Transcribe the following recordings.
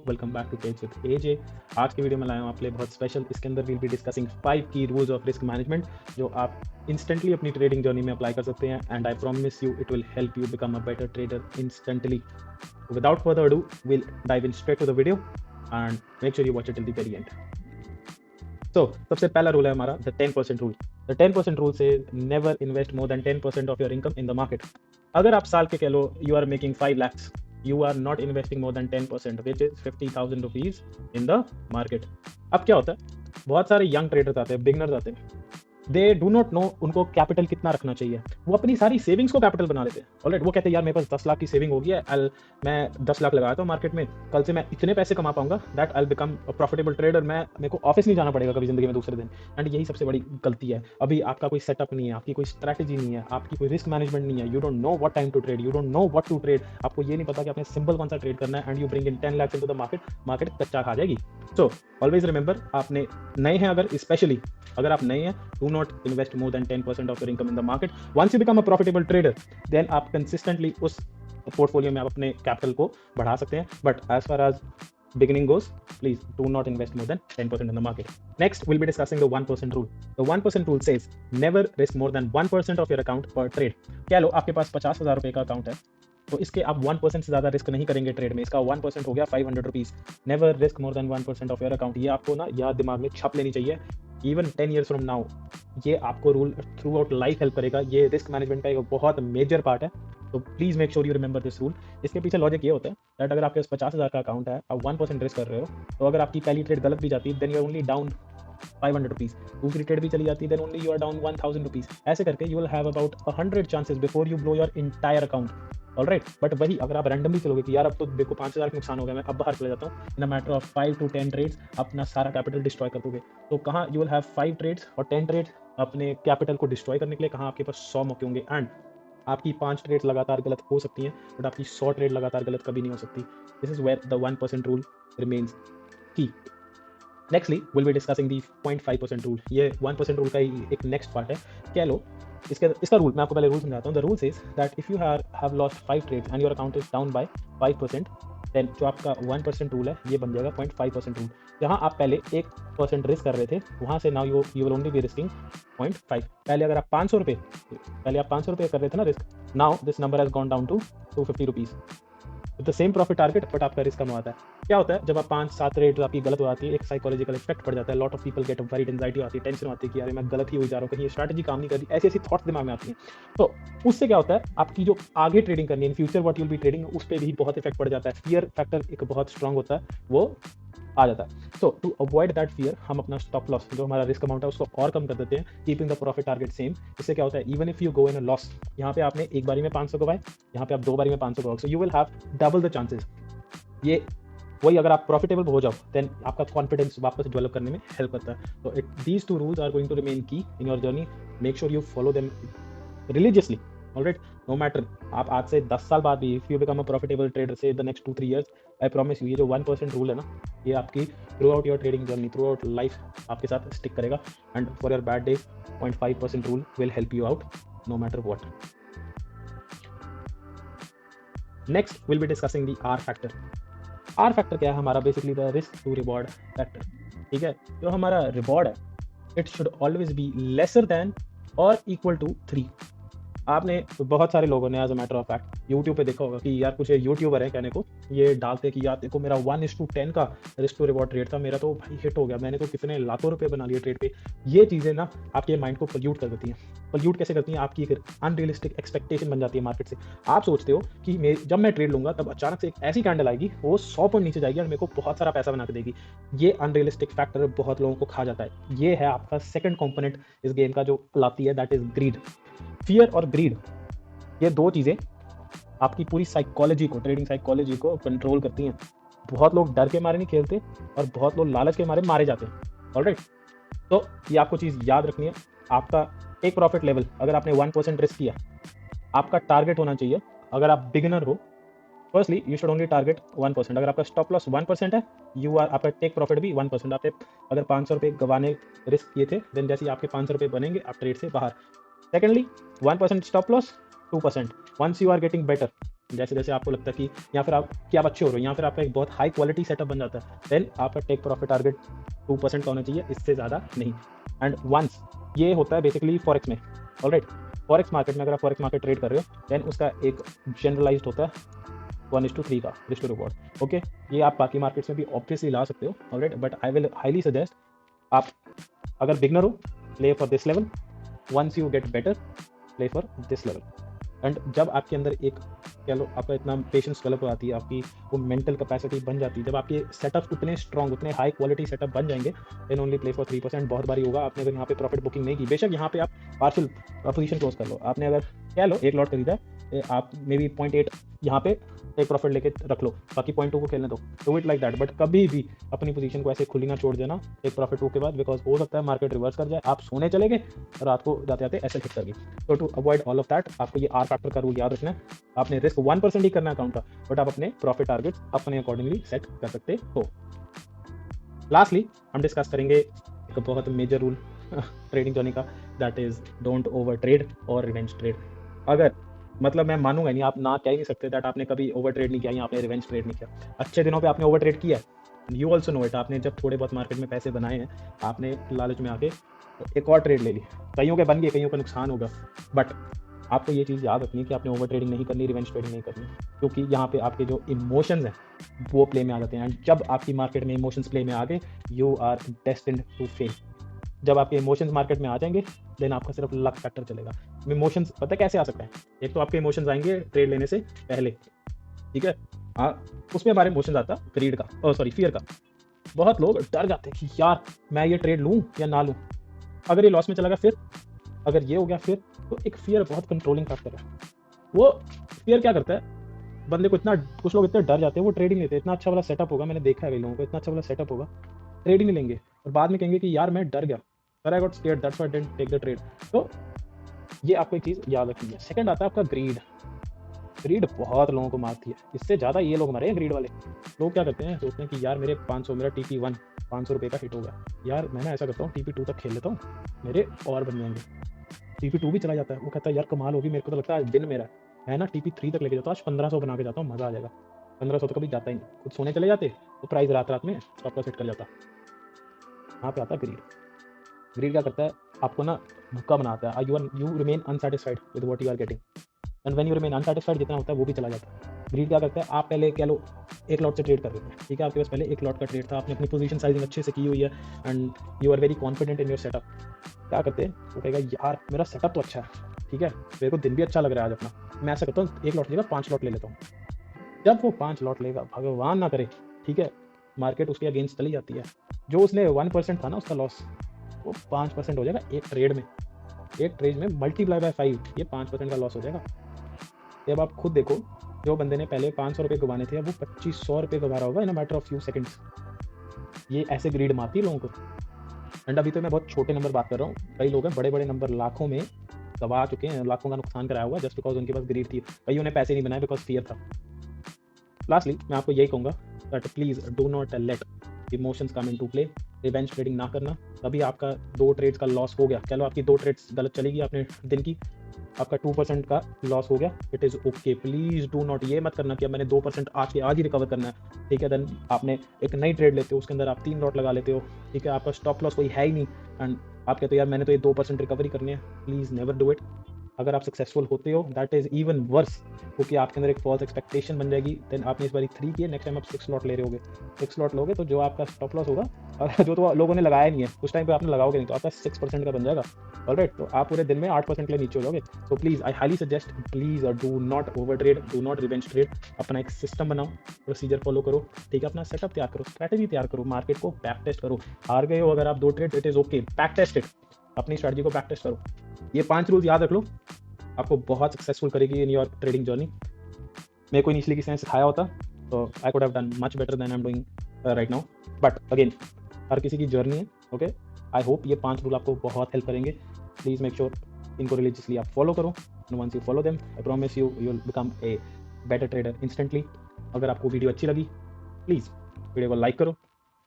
Welcome back to trades with AJ. आज की video में लाया हूँ आपके लिए बहुत स्पेशल। इसके अंदर विल बी डिस्कसिंग 5 की रूल्स ऑफ रिस्क मैनेजमेंट जो आप इंस्टेंटली अपनी ट्रेडिंग जर्नी में अप्लाई कर सकते हैं and I promise you it will help you become a better trader instantly. Without further ado will dive in straight to the video and make sure you watch it till the very end. तो सबसे पहला rule है हमारा the 10% rule. The 10% rule से never invest more than 10% of your income in the market. अगर आप साल के कह लो you are making 5 lakhs, you are not investing more than 10%, which is 50,000 rupees in the market। अब क्या होता है, बहुत सारे यंग ट्रेडर्स आते हैं, बिगनर्स आते हैं, दे डू नॉट नो उनको कैपिटल कितना रखना चाहिए। वो अपनी सारी सेविंग्स को कैपिटल बना लेते हैं। ऑलराइट, वो कहते हैं यार मेरे पास 10 लाख की सेविंग होगी है, मैं 10 लाख लगाता हूँ मार्केट में, कल से मैं इतने पैसे कमा पाऊंगा that I become a profitable trader. मेरे को ऑफिस नहीं जाना पड़ेगा कभी जिंदगी में दूसरे दिन। एंड यही सबसे बड़ी गलती है। अभी आपका कोई सेटअप नहीं है, आपकी कोई स्ट्रैटेजी नहीं है, आपकी कोई रिस्क मैनेजमेंट नहीं है, you don't know what time to trade, you don't know what to trade. आपको ये नहीं पता कि आपने सिंपल कौन सा ट्रेड करना है and you bring in 10 lakhs into the market कच्चा खा जाएगी। सो ऑलवेज रिमेंबर, आपने नए हैं अगर, स्पेशली अगर आप नए हैं, do not invest more than 10% of your income in the market. Once you become a profitable trader then आप कंसिस्टेंटली उस पोर्टफोलियो में आप अपने कैपिटल को बढ़ा सकते हैं। But as far as beginning goes, please do not invest more than 10% in the market. Next, we'll be discussing the 1% rule. The 1% rule says never risk more than 1% of your account per trade. क्या लो आपके पास 50,000 रुपए का account है, तो इसके आप 1% से ज़्यादा रिस्क नहीं करेंगे ट्रेड में। इसका 1% हो गया 500 rupees. Never risk more than 1% of your account. ये आपको ना याद दिमाग में छाप लेनी चाहिए। इवन 10 years फ्रॉम नाउ ये आपको rule through out life help करेगा। ये रिस्क मैनेजमेंट का एक बहुत मेजर पार्ट है, तो please make sure you remember this rule. इसके पीछे लॉजिक ये होता है दैट अगर आपके पास 50,000 का अकाउंट है, आप 1% रिस्क कर रहे हो, तो अगर आपकी पहली ट्रेड गलत भी जाती है then you are only down 500 rupees. दूसरी ट्रेड भी चली जाती है then only you are down 1000 rupees. ऐसे करके you will have about 100 chances before you blow your entire account. Alright, but वही अगर आप रैंडमली चलोगे कि यार अब तो देखो 5,000 का नुकसान हो गया, मैं अब बाहर चले जाता हूँ, in a matter of 5 to 10 trades अपना सारा कैपिटल डिस्ट्रॉय कर दोगे। तो कहाँ यू विल हैव 5 ट्रेड्स और 10 ट्रेड्स अपने कैपिटल को डिस्ट्रॉय करने के लिए, कहाँ आपके पास 100 मौके होंगे। एंड आपकी 5 ट्रेड्स लगातार गलत हो सकती हैं बट आपकी 100 ट्रेड लगातार गलत कभी नहीं हो सकती। This is where the 1% rule remains key. Nextly will be discussing the 0.5% rule. ये 1% रूल का ही एक नेक्स्ट पार्ट है। कह लो इसका रूल मैं आपको पहले रूल समझाता हूँ। The rule says that if you have lost 5 trades and your account is down by 5%, then जो आपका 1% रूल है ये बन जाएगा 0.5% रूल। जहाँ आप पहले 1% रिस्क कर रहे थे, वहाँ से now you will only be risking 0.5। पहले अगर आप 500 रुपये कर रहे थे ना risk, now this number has gone down to 250 rupees with the same profit target, but आपका रिस्क कम होता है। क्या होता है जब आप 5-7 रेट आपकी गलत हो जाती है, एक साइकोलॉजिकल इफेक्ट पड़ जाता है। Lot of people get very anxiety आती है, टेंशन आती है कि यार मैं गलत ही हो जा रहा हूँ, कहीं ये स्ट्रैटेजी काम नहीं कर रही, ऐसी ऐसी थॉट्स दिमाग में आती हैं। तो उससे क्या होता है, आपकी जो आगे ट्रेडिंग करनी है, in future what you will be trading, उस पर भी बहुत इफेक्ट पड़ जाता है। फियर फैक्टर एक बहुत स्ट्रांग होता है, वो आ जाता है। सो टू अवॉइड दैट फियर हम अपना स्टॉप लॉस जो हमारा रिस्क अमाउंट है उसको और कम कर देते हैं, keeping the profit target same. इससे क्या होता है, even if you go in a loss, यहाँ पे आपने एक बारी में 500 गवाए, यहाँ पे आप 2 बारी में 500 गवाओगे, so you will have double the chances. ये वही अगर आप प्रॉफिटेबल हो जाओ देन आपका कॉन्फिडेंस वापस डेवलप करने में हेल्प करता है। तो these 2 rules are going to remain key in your journey. Make sure you follow them religiously. Alright, no matter आप आज से 10 साल बाद भी if you become a profitable trader से the next 2-3 years, I promise you ये जो 1% rule है ना, ये आपकी through your trading journey, through life आपके साथ स्टिक करेगा। And for your bad days 0.5% rule will help you out no matter what. Next will be discussing the R factor. R factor क्या है हमारा, basically the risk to reward factor. ठीक है, जो हमारा रिवॉर्ड है it should always be lesser than और equal to 3। आपने बहुत सारे लोगों ने as a matter of fact YouTube पे देखा होगा कि यार कुछ यूट्यूबर है कहने को ये डालते कि यार देखो मेरा 1:10 का रिस्क टू रिवॉर्ड रेट था, मेरा तो भाई हिट हो गया, मैंने तो कितने लाखों रुपए बना लिए ट्रेड पे। ये चीज़ें ना आपके माइंड को पोल्यूट कर देती हैं। पोल्यूट कैसे करती हैं, आपकी एक अनरियलिस्टिक एक्सपेक्टेशन बन जाती है मार्केट से। आप सोचते हो कि जब मैं ट्रेड लूंगा तब अचानक से एक ऐसी कैंडल आएगी वो 100 पॉइंट नीचे जाएगी और मेरे को बहुत सारा पैसा बना के देगी। ये अनरियलिस्टिक फैक्टर बहुत लोगों को खा जाता है। ये है आपका सेकंड कंपोनेंट इस गेम का जो लाती है, दैट इज ग्रीड। फियर और ग्रीड, ये 2 चीज़ें आपकी पूरी साइकोलॉजी को, ट्रेडिंग साइकोलॉजी को कंट्रोल करती हैं। बहुत लोग डर के मारे नहीं खेलते और बहुत लोग लालच के मारे मारे जाते हैं। ऑलराइट, तो ये आपको चीज़ याद रखनी है। आपका एक प्रॉफिट लेवल, अगर आपने 1% रिस्क किया, आपका टारगेट होना चाहिए, अगर आप बिगिनर हो, firstly you should only target 1%। अगर आपका स्टॉप लॉस 1% है, आपका टेक प्रॉफिट भी 1%। आपने अगर 500 रुपये गंवाने रिस्क किए थे, देन जैसे ही आपके 500 रुपये बनेंगे आप ट्रेड से बाहर। Secondly 1% stop loss, 2%। Once you are getting better, जैसे जैसे आपको लगता है कि या फिर आप कि आप अच्छे हो रहे हो या फिर आपका एक बहुत हाई क्वालिटी सेटअप बन जाता है, देन आपका टेक प्रॉफिट टारगेट 2% का होना चाहिए, इससे ज़्यादा नहीं। एंड वंस ये होता है बेसिकली फॉरेक्स में, ऑलराइट। फॉरेक्स मार्केट में अगर आप फॉरेक्स मार्केट ट्रेड कर रहे हो, देन उसका एक जनरलाइज्ड होता है 1:3 का रिस्क टू रिवॉर्ड। ओके, ये आप बाकी मार्केट्स में भी ऑब्वियसली ला सकते हो, alright, but I will highly suggest आप अगर बिगनर हो, play for this level, once you get better, play for this level. And जब आपके अंदर एक कह लो आपका इतना पेशेंस डेवलप हो जाती है, आपकी वो मेंटल कैपेसिटी बन जाती है, जब आपके सेटअप उतने स्ट्रॉन्ग, उतने हाई क्वालिटी सेटअप बन जाएंगे, देन ओनली प्ले फॉर 3%। बहुत बारी होगा आपने अगर यहाँ पे प्रॉफिट बुकिंग नहीं की, बेशक यहाँ पे आप पार्शियल पोजीशन क्लोज कर लो, आपने अगर कह लो 1 लॉट खरीदा, आप मे बी 0.8 यहाँ पे एक प्रॉफिट लेके रख लो, बाकी 0.2 को खेलने दो, do it like that. But कभी भी अपनी पोजीशन को ऐसे खुली ना छोड़ देना एक प्रॉफिट 2 के बाद, बिकॉज हो सकता है मार्केट रिवर्स कर जाए, आप सोने चले गए, रात को जाते जाते ऐसे हिट कर गई। तो to avoid all of that, आपको ये आर फैक्टर का रूल याद रखना है। आपने रिस्क 1% ही करना है अकाउंट का, बट आप अपने प्रॉफिट टारगेट अपने अकॉर्डिंगली सेट कर सकते हो। लास्टली हम डिस्कस करेंगे एक बहुत मेजर रूल ट्रेडिंग जर्नी का, that is don't over trade और रिवेंज ट्रेड। अगर मतलब मैं मानूंगा नहीं, आप ना कह ही नहीं सकते दैट आपने कभी ओवर ट्रेड नहीं किया या आपने रिवेंज ट्रेड नहीं किया। अच्छे दिनों पे आपने ओवर ट्रेड किया है, यू ऑल्सो नो इट। आपने जब थोड़े बहुत मार्केट में पैसे बनाए हैं, आपने लालच में आके एक और ट्रेड ले ली, कईयों के बन गए, कईयों का नुकसान होगा, बट आपको ये चीज़ याद रखनी है कि आपने ओवर ट्रेडिंग नहीं करनी, रिवेंज ट्रेडिंग नहीं करनी, क्योंकि यहाँ पे आपके जो इमोशंस हैं वो प्ले में आ जाते हैं। एंड जब आपकी मार्केट में इमोशंस प्ले में आ गए, you are destined to fail. जब आपके इमोशंस मार्केट में आ जाएंगे, देन आपका सिर्फ लक फैक्टर चलेगा। इमोशंस पता है कैसे आ सकता है? एक तो आपके इमोशंस आएंगे ट्रेड लेने से पहले, ठीक है, उसमें हमारे इमोशंस आता ग्रीड का, सॉरी फियर का। बहुत लोग डर जाते हैं कि यार मैं ये ट्रेड लूँ या ना लूँ, अगर ये लॉस में चला गया फिर, अगर ये हो गया फिर। तो एक फियर बहुत कंट्रोलिंग फैक्टर है। वो फियर क्या करता है, बंदे को इतना, कुछ लोग इतने डर जाते हैं वो ट्रेडिंग लेते हैं, इतना अच्छा वाला सेटअप होगा, मैंने देखा है कई लोगों को, इतना अच्छा वाला सेटअप होगा, ट्रेडिंग नहीं लेंगे और बाद में कहेंगे कि यार मैं डर गया, I got scared, that's why I didn't take the trade. तो ये आपको एक चीज़ याद रखनी है। सेकंड आता है आपका ग्रीड। ग्रीड बहुत लोगों को मारती है, इससे ज़्यादा ये लोग मरे हैं ग्रीड वाले। लोग क्या करते हैं, सोचते हैं कि यार मेरे 500, मेरा TP1 500 रुपये का हिट हो गया, यार मैं ना ऐसा करता हूँ TP2 तक खेल लेता हूँ, मेरे और बन जाएंगे। TP2 भी चला जाता है, वो कहता है यार कमाल होगी, मेरे को तो लगता है आज दिन मेरा है ना, TP3 तक लेके जाता हूँ, आज 1500 बना के जाता हूँ, मज़ा आ जाएगा। 1500 तो कभी जाता ही नहीं, खुद सोने चले जाते तो प्राइस रात रात में स्टॉप लॉस हिट कर जाता। यहाँ पे आता है ग्रीड। ग्रीड क्या करता है, आपको ना भुक्का बनाता है, you remain unsatisfied with what you are getting, and when you remain unsatisfied, जितना होता है वो भी चला जाता है। ग्रीड क्या करता है, आप पहले कह लो 1 लॉट से ट्रेड कर रहे थे, ठीक है, आपके पास पहले 1 लॉट का ट्रेड था, आपने अपनी पोजीशन साइजिंग अच्छे से की हुई है, and you are very confident in your setup. क्या करते हैं, वो कहेगा यार मेरा सेटअप तो अच्छा है, ठीक है, मेरे को दिन भी अच्छा लग रहा है आज अपना, मैं ऐसा करता हूँ 1 लॉट लेगा 5 लॉट ले लेता हूँ। जब वो 5 लॉट लेगा, भगवान ना करे, ठीक है, मार्केट उसके अगेंस्ट चली जाती है, जो उसने 1% था ना उसका लॉस, वो 5% हो जाएगा एक ट्रेड में। एक ट्रेड में मल्टीप्लाई बाय 5, ये 5% का लॉस हो जाएगा। जब आप खुद देखो, जो बंदे ने पहले 500 रुपये गंवाने थे, अब वो 2500 रुपये गंवा रहा होगा in a matter of few seconds. ये ऐसे ग्रीड मारती है लोगों को। एंड अभी तो मैं बहुत छोटे नंबर बात कर रहा हूँ, कई लोग हैं बड़े बड़े नंबर लाखों में गवा चुके हैं, लाखों का नुकसान कराया हुआ जस्ट बिकॉज उनके पास ग्रीड थी। कईयों ने पैसे नहीं बनाए बिकॉज फियर था। लास्टली मैं आपको यही कहूँगा that please do not let emotions come into play. Revenge trading ना करना, तभी आपका 2 ट्रेड्स का लॉस हो गया, चलो आपकी 2 ट्रेड्स गलत चलेगी आपने दिन की, आपका 2% का लॉस हो गया, it is okay. Please do not ये मत करना कि अब मैंने 2% आज के आज ही रिकवर करना है, ठीक है, देन आपने एक नई ट्रेड लेते हो, उसके अंदर आप 3 लॉट लगा लेते हो, ठीक है, आपका स्टॉप लॉस कोई है ही नहीं, एंड आप कहते हो यार मैंने तो ये 2% रिकवरी करनी है। Please never do it. अगर आप सक्सेसफुल होते हो, दैट इज़ इवन वर्स, क्योंकि आपके अंदर एक फॉल्स एक्सपेक्टेशन बन जाएगी। देन आपने इस बार 3 किए, नेक्स्ट टाइम आप 6 लॉट ले रहे होगे, 6 लॉट लोगे तो जो आपका स्टॉप लॉस होगा, और जो तो लोगों ने लगाया नहीं है उस टाइम पे आपने लगाओगे नहीं, तो आपका 6% का बन जाएगा, ऑलराइट। तो आप पूरे दिन में 8% के लिए नीचे हो जाओगे। तो please I highly suggest, please do not over trade, do not revenge trade. अपना एक सिस्टम बनाओ, प्रोसीजर फॉलो करो, ठीक है, अपना सेटअप तैयार करो, स्ट्रैटेजी तैयार करो, मार्केट को बैक टेस्ट करो। हार गए हो अगर आप 2 trade, it is okay, back test it, अपनी स्ट्रैटेजी को बैक टेस्ट करो। ये 5 रूल याद रख लो, आपको बहुत सक्सेसफुल करेगी इन योर ट्रेडिंग जर्नी। मेरे को इनिशियली किसी ने सिखाया होता तो I could have done much better than I am doing right now, but again हर किसी की जर्नी है, ओके। आई होप ये 5 रूल आपको बहुत हेल्प करेंगे। प्लीज़ मेक श्योर इनको रिलीजियसली आप फॉलो करो, and once you follow them, I promise you will become a better trader instantly. अगर आपको वीडियो अच्छी लगी, प्लीज़ वीडियो को लाइक करो,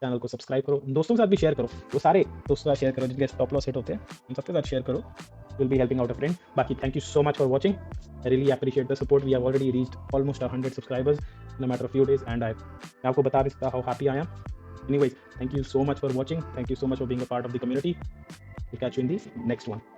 चैनल को सब्सक्राइब करो, दोस्तों के साथ भी शेयर करो, वो सारे दोस्तों के साथ शेयर करो जिनके स्टॉप लॉस हिट होते हैं, उन सबके साथ शेयर करो। will be helping out a friend. Baki, thank you so much for watching. I really appreciate the support. We have already reached almost 100 subscribers in a matter of few days, and I आपको बता नहीं सकता how happy I am. Anyways, thank you so much for watching. Thank you so much for being a part of the community. We'll catch you in the next one.